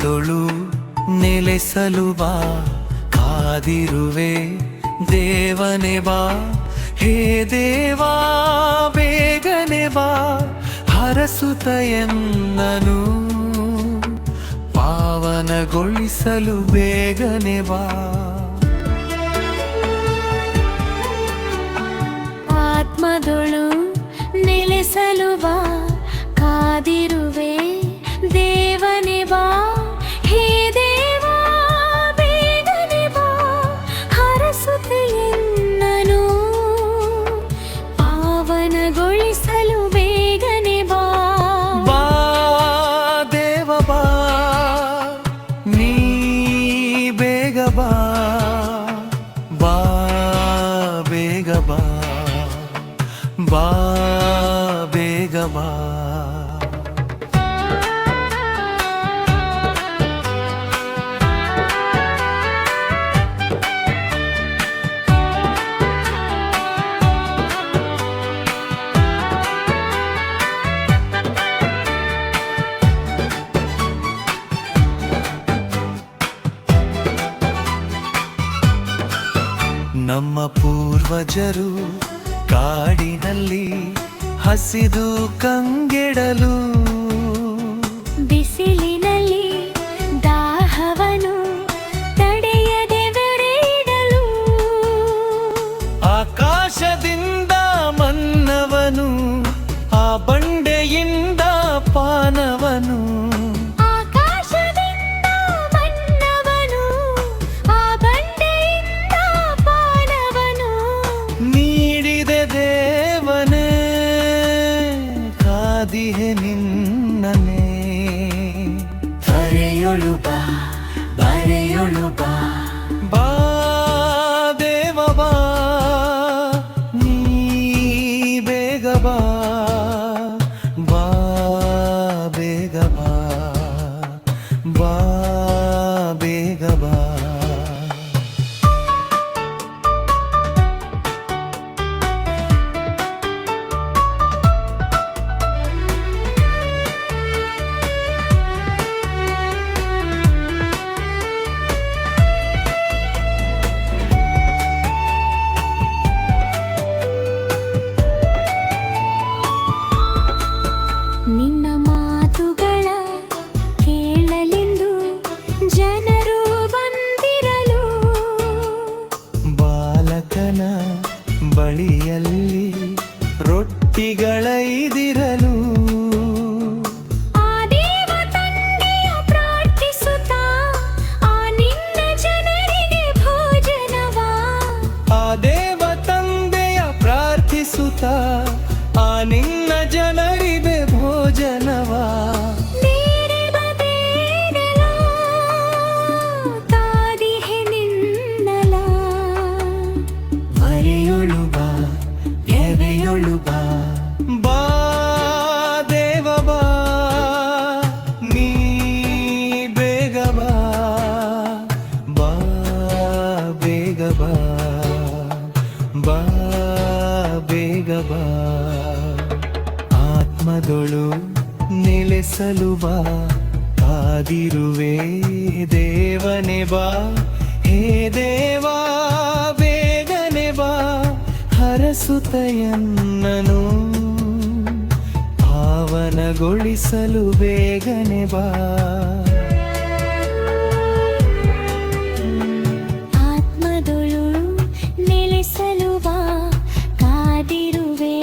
ಆತ್ಮದೊಳು ನೆಲೆಸಲು ಬಾ, ಕಾದಿರುವೆ ದೇವನೇ ಬಾ. ಹೇ ದೇವಾ ಬೇಗನೆ ಬಾ, ಹರಸುತ್ತ ಎನ್ನನು ಪಾವನಗೊಳಿಸಲು ಬೇಗನೆ ಬಾ. ಆತ್ಮದೊಳು ನೆಲೆಸಲು ಬಾ, ಕಾದಿರುವೆ ದೇವನೇ ಬಾ. ಹೇ ದೇವಾ ಬೇಗನೆ ಬಾ, ಹರಸುತ್ತ ಎನ್ನನು ಪಾವನಗೊಳಿಸಲು ಬೇಗನೆ ಬಾ. ಬಾ ದೇವ ಬಾ, ನೀ ಬೇಗ ಬಾ, ಬಾ ಬೇಗ ಬಾ, ಬಾ ಬೇಗ ಬಾ. ನಮ್ಮ ಪೂರ್ವಜರು ಕಾಡಿನಲ್ಲಿ ಹಸಿದು ಕಂಗೆಡಲು, ಬಿಸಿಲಿನಲ್ಲಿ ದಾಹವನು ತಡೆಯದೆ ಬೆರೆಯಿಡಲು, ಆಕಾಶದಿಂದ ಮನ್ನವನು ಆ ಬಂಡೆಯಿಂದ ಪಾನವನು, ಆಕಾಶದಿಂದ ಮನ್ನವನು ಆ ಬಂಡೆಯಿಂದ ಪಾನವನು ನೀಡಿದೆ ದೇವನೇ, ಕಾದಿಹೆ ನಿನ್ನನೆ. ಬರೆಯೊಳು ಬಾ, ಬರೆಯೊಳು ಬಾ, ಬಾ ದೇವ ಬಾ, ನೀ ಬೇಗ ಬಾ, ಬಾ ಬೇಗ ಬಾ, ಬಾ ಬೇಗ ಬಾ. ನಿನ್ನ ಮಾತುಗಳ ಕೇಳಲೆಂದು ಜನರು ಬಂದಿರಲು, ಬಾಲಕನ ಬಳಿಯಲ್ಲಿ ರೊಟ್ಟಿಗಳೈದಿರಲು, ಆ ದೇವ ತಂದೆಯ ಪ್ರಾರ್ಥಿಸುತ್ತಾ ಆ ನಿನ್ನ ಜನರಿಗೆ ಭೋಜನವಾ, ಆ ದೇವ ತಂದೆಯ ಪ್ರಾರ್ಥಿಸುತ್ತಾ ಆ ನಿನ್ನ ಜನರಿಗೆ ಭೋಜನವಾ. ನೀಡಿದ ಬೇಡಲ, ತಾದಿಹೆ ನಿನ್ನಲ. ಬರೆಯೊಳು ಬಾ, ಎವೆಯೊಳು ಬಾ, ಬಾ ದೇವ ಬಾ, ನೀ ಬೇಗ ಬಾ, ಬಾ ಬೇಗ ಬಾ, ಬಾ ಬೇಗ ಬಾ. ಆತ್ಮದೊಳು ನೆಲೆಸಲು ಬಾ, ಕಾದಿರುವೆ ದೇವನೇ ಬಾ. ಹೇ ದೇವಾ ಬೇಗನೆ ಬಾ, ಹರಸುತ್ತ ಎನ್ನನು ಪಾವನಗೊಳಿಸಲು ಬೇಗನೆ ಬಾ. ಆತ್ಮದೊಳು ನೆಲೆಸಲು ಬಾ, ಕಾದಿರುವೆ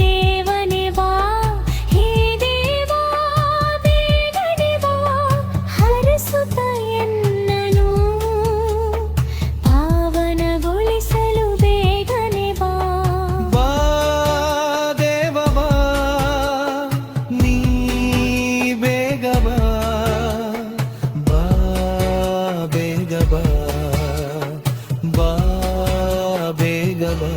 ದೇವನೇ ಬಾ. ಹೇ ದೇವಾ ಬೇಗನೆ ಬಾ, ಹರಸುತ್ತ ಎನ್ನನು ಪಾವನಗೊಳಿಸಲು ಬೇಗನೆ ಬಾ. ಬಾ ದೇವ ಬಾ, ನೀ ಬೇಗ ಬಾ, ಬಾ ಬೇಗ ಬಾ, ಬಾ ಬೇಗ ಬಾ.